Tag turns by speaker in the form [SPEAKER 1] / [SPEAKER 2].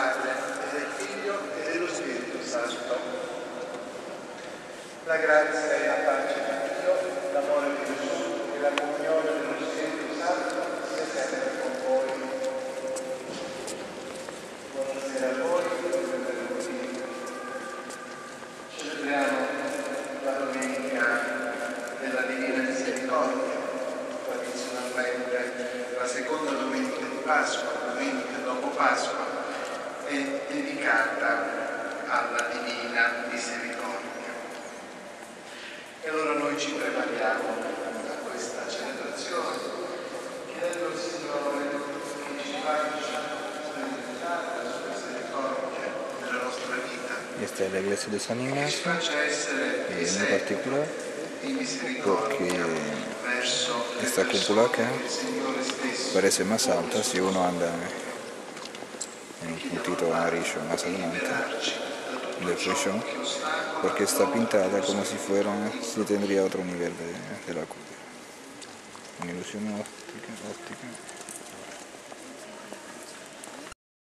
[SPEAKER 1] Padre, e del Figlio e dello Spirito Santo. La grazia e la pace di Dio, l'amore di Gesù e la comunione dello Spirito Santo sia sempre con voi. Buonasera a voi e benvenuti. Celebriamo la domenica della Divina Misericordia, tradizionalmente la seconda domenica di Pasqua, domenica dopo Pasqua, è dedicata alla Divina Misericordia. E allora noi ci prepariamo a questa celebrazione, chiedendo al Signore che ci faccia sperimentare la sua misericordia nella nostra vita.
[SPEAKER 2] Esta es la iglesia de San Ignacio, en particular, porque esta cúpula acá parece más alta si uno anda en un puntito amarillo más adelante del freixón, porque está pintada como si tendría otro nivel de la cúpula. Una ilusión óptica.